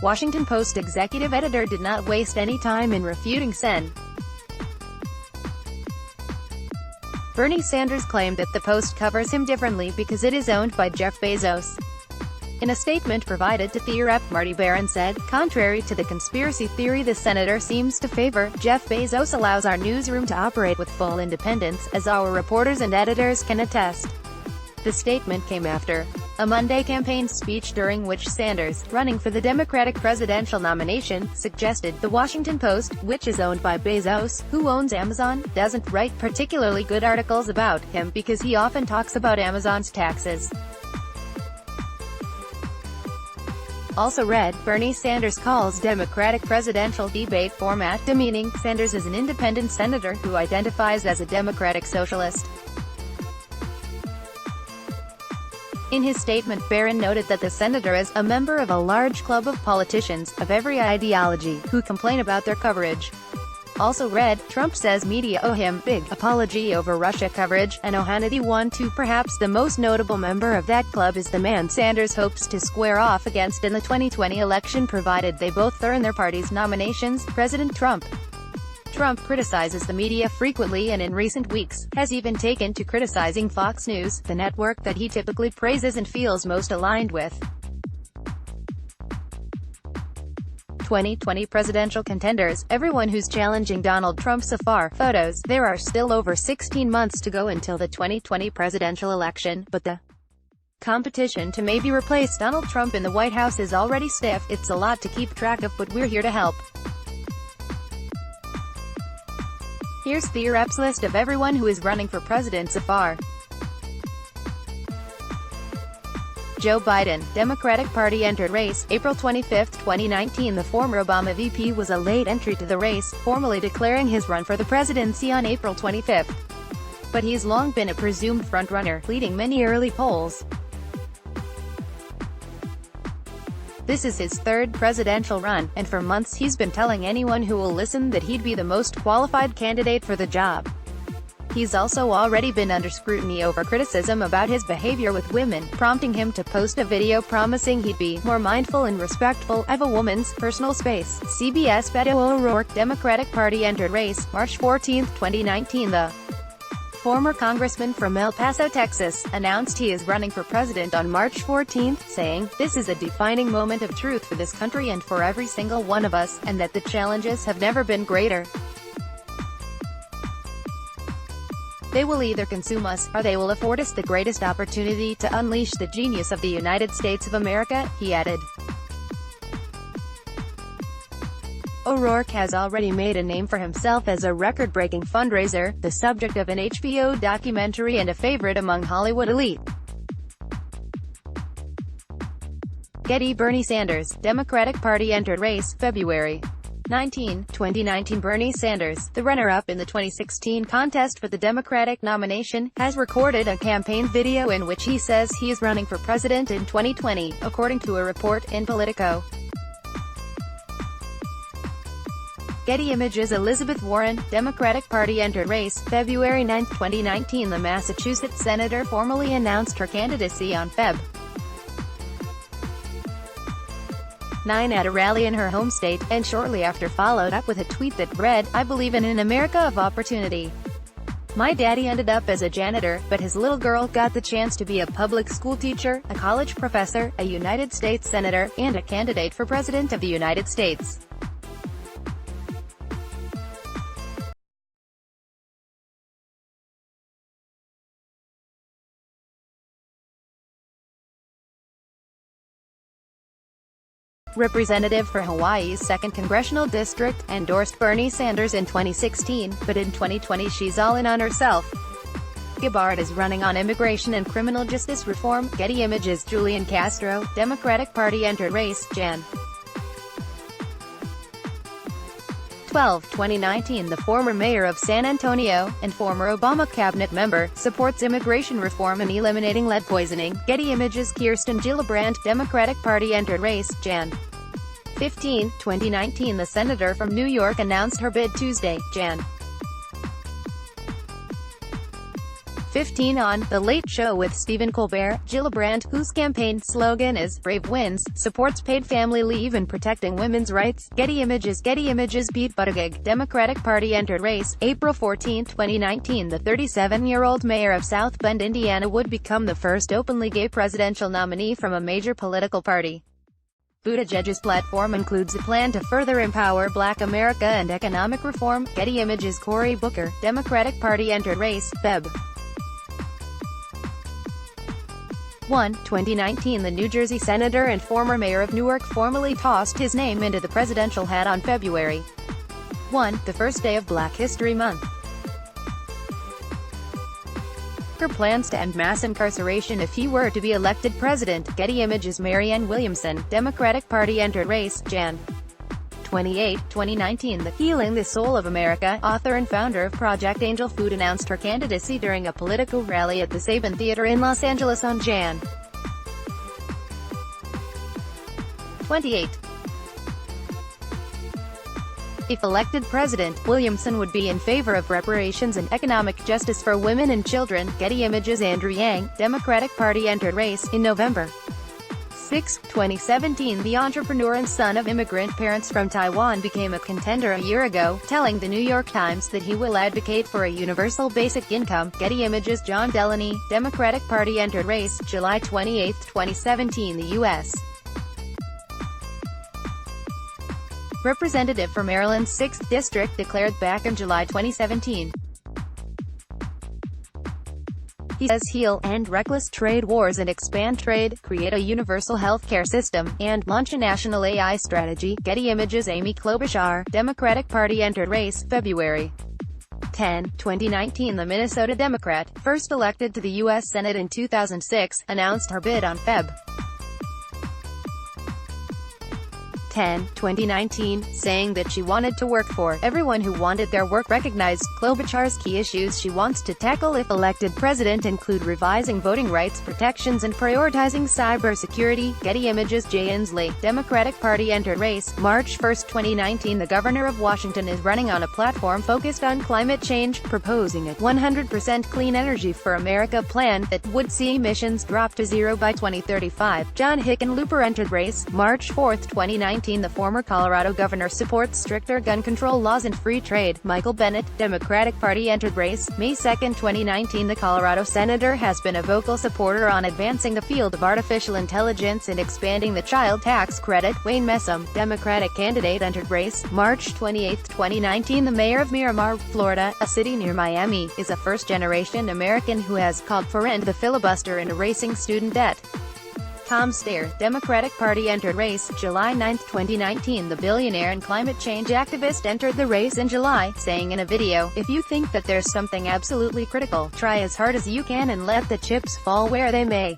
Washington Post executive editor did not waste any time in refuting Sen. Bernie Sanders claimed that the Post covers him differently because it is owned by Jeff Bezos. In a statement provided to The Rep, Marty Baron said, "Contrary to the conspiracy theory the senator seems to favor, Jeff Bezos allows our newsroom to operate with full independence, as our reporters and editors can attest." The statement came after a Monday campaign speech during which Sanders, running for the Democratic presidential nomination, suggested The Washington Post, which is owned by Bezos, who owns Amazon, doesn't write particularly good articles about him because he often talks about Amazon's taxes. Also read, Bernie Sanders calls Democratic presidential debate format demeaning. Sanders is an independent senator who identifies as a Democratic socialist. In his statement, Barron noted that the senator is a member of a large club of politicians, of every ideology, who complain about their coverage. Also read, Trump says media owe him big apology over Russia coverage, and Hannity won too. Perhaps the most notable member of that club is the man Sanders hopes to square off against in the 2020 election, provided they both earn their party's nominations, President Trump. Trump criticizes the media frequently and in recent weeks, has even taken to criticizing Fox News, the network that he typically praises and feels most aligned with. 2020 presidential contenders, everyone who's challenging Donald Trump so far. Photos. There are still over 16 months to go until the 2020 presidential election, but the competition to maybe replace Donald Trump in the White House is already stiff. It's a lot to keep track of, but we're here to help. Here's The Rep's list of everyone who is running for president so far. Joe Biden, Democratic Party entered race, April 25, 2019. The former Obama VP was a late entry to the race, formally declaring his run for the presidency on April 25. But he's long been a presumed frontrunner, leading many early polls. This is his third presidential run, and for months he's been telling anyone who will listen that he'd be the most qualified candidate for the job. He's also already been under scrutiny over criticism about his behavior with women, prompting him to post a video promising he'd be more mindful and respectful of a woman's personal space. CBS Beto O'Rourke, Democratic Party entered race, March 14, 2019. The former congressman from El Paso, Texas, announced he is running for president on March 14, saying, "This is a defining moment of truth for this country and for every single one of us, and that the challenges have never been greater. They will either consume us, or they will afford us the greatest opportunity to unleash the genius of the United States of America," he added. O'Rourke has already made a name for himself as a record-breaking fundraiser, the subject of an HBO documentary and a favorite among Hollywood elite. Getty. Bernie Sanders, Democratic Party entered race, February 19, 2019. Bernie Sanders, the runner-up in the 2016 contest for the Democratic nomination, has recorded a campaign video in which he says he is running for president in 2020, according to a report in Politico. Getty Images. Elizabeth Warren, Democratic Party entered race, February 9, 2019. The Massachusetts senator formally announced her candidacy on Feb. 9 at a rally in her home state, and shortly after followed up with a tweet that read, "I believe in an America of opportunity. My daddy ended up as a janitor, but his little girl got the chance to be a public school teacher, a college professor, a United States senator, and a candidate for president of the United States." Representative for Hawaii's 2nd Congressional District, endorsed Bernie Sanders in 2016, but in 2020 she's all in on herself. Gabbard is running on immigration and criminal justice reform. Getty Images. Julian Castro, Democratic Party entered race, Jan. 12, 2019. The former mayor of San Antonio, and former Obama cabinet member, supports immigration reform and eliminating lead poisoning. Getty Images. Kirsten Gillibrand, Democratic Party entered race, Jan. 15, 2019. The senator from New York announced her bid Tuesday, Jan. 15 on The Late Show with Stephen Colbert, Gillibrand, whose campaign slogan is "Brave Wins," supports paid family leave and protecting women's rights. Getty Images beat Buttigieg, Democratic Party entered race. April 14, 2019 The 37-year-old mayor of South Bend, Indiana would become the first openly gay presidential nominee from a major political party. Buttigieg's platform includes a plan to further empower Black America and economic reform. Getty Images Cory Booker, Democratic Party entered race. Feb. 1, 2019 The New Jersey senator and former mayor of Newark formally tossed his name into the presidential hat on February 1, the first day of Black History Month. Plans to end mass incarceration if he were to be elected president. Getty Images Marianne Williamson, Democratic Party entered race. Jan. 28, 2019 The Healing the Soul of America, author and founder of Project Angel Food, announced her candidacy during a political rally at the Saban Theater in Los Angeles on Jan. 28. If elected president, Williamson would be in favor of reparations and economic justice for women and children. Getty Images Andrew Yang, Democratic Party entered race. In November 6, 2017 The entrepreneur and son of immigrant parents from Taiwan became a contender a year ago, telling the New York Times that he will advocate for a universal basic income. Getty Images John Delaney, Democratic Party entered race. July 28, 2017 The U.S. Representative for Maryland's 6th District declared back in July 2017. He says he'll end reckless trade wars and expand trade, create a universal health care system, and launch a national AI strategy. Getty Images Amy Klobuchar, Democratic Party entered race. February 10, 2019 The Minnesota Democrat, first elected to the U.S. Senate in 2006, announced her bid on Feb. 10, 2019, saying that she wanted to work for everyone who wanted their work recognized. Klobuchar's key issues she wants to tackle if elected president include revising voting rights protections and prioritizing cybersecurity. Getty Images Jay Inslee, Democratic Party entered race. March 1, 2019 The governor of Washington is running on a platform focused on climate change, proposing a 100% clean energy for America plan that would see emissions drop to zero by 2035. John Hickenlooper entered race. March 4, 2019 The former Colorado governor supports stricter gun control laws and free trade. Michael Bennet, Democratic Party entered race. May 2, 2019 The Colorado senator has been a vocal supporter on advancing the field of artificial intelligence and expanding the child tax credit. Wayne Messam, Democratic candidate entered race. March 28, 2019 The mayor of Miramar, Florida, a city near Miami, is a first-generation American who has called for end the filibuster and erasing student debt. Tom Steyer, Democratic Party entered race. July 9, 2019 The billionaire and climate change activist entered the race in July, saying in a video, "If you think that there's something absolutely critical, try as hard as you can and let the chips fall where they may."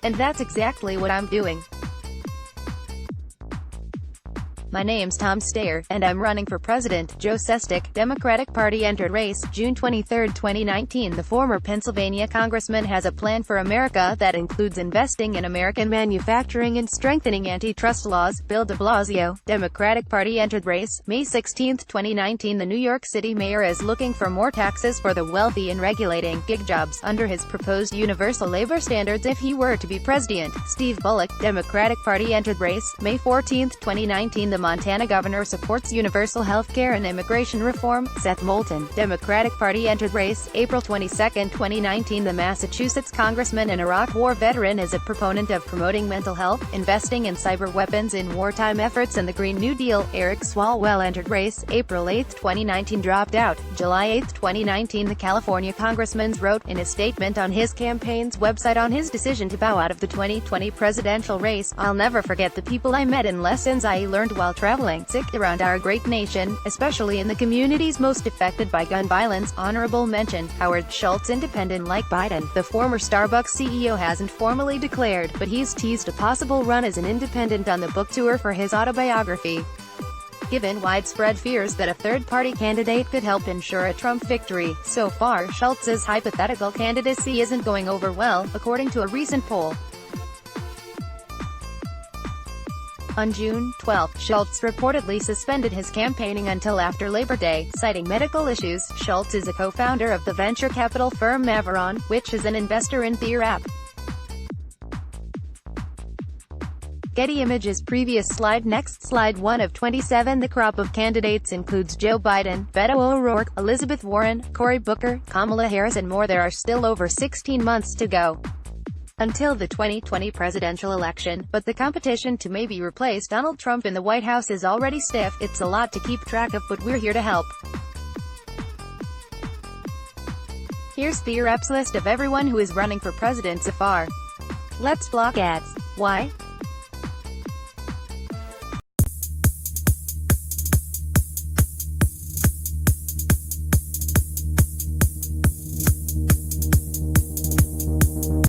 And that's exactly what I'm doing. My name's Tom Steyer, and I'm running for president. Joe Sestak, Democratic Party entered race. June 23, 2019 The former Pennsylvania congressman has a plan for America that includes investing in American manufacturing and strengthening antitrust laws. Bill de Blasio, Democratic Party entered race. May 16, 2019 The New York City mayor is looking for more taxes for the wealthy and regulating gig jobs under his proposed universal labor standards if he were to be president. Steve Bullock, Democratic Party entered race. May 14, 2019 The Montana governor supports universal health care and immigration reform. Seth Moulton, Democratic Party entered race. April 22, 2019 The Massachusetts congressman and Iraq War veteran is a proponent of promoting mental health, investing in cyber weapons in wartime efforts and the Green New Deal. Eric Swalwell entered race. April 8, 2019 dropped out. July 8, 2019 The California congressman wrote in a statement on his campaign's website on his decision to bow out of the 2020 presidential race, "I'll never forget the people I met and lessons I learned while traveling around our great nation, especially in the communities most affected by gun violence." Honorable mention, Howard Schultz independent like Biden. The former Starbucks CEO hasn't formally declared, but he's teased a possible run as an independent on the book tour for his autobiography. Given widespread fears that a third-party candidate could help ensure a Trump victory, so far Schultz's hypothetical candidacy isn't going over well, according to a recent poll. On June 12, Schultz reportedly suspended his campaigning until after Labor Day, citing medical issues. Schultz is a co-founder of the venture capital firm owne, which is an investor in the app. Getty Images. Previous slide. Next slide. 1 of 27. The crop of candidates includes Joe Biden, Beto O'Rourke, Elizabeth Warren, Cory Booker, Kamala Harris and more. There are still over 16 months to go until the 2020 presidential election, but the competition to maybe replace Donald Trump in the White House is already stiff. It's a lot to keep track of, but we're here to help. Here's the app's list of everyone who is running for president so far. Let's block ads. Why?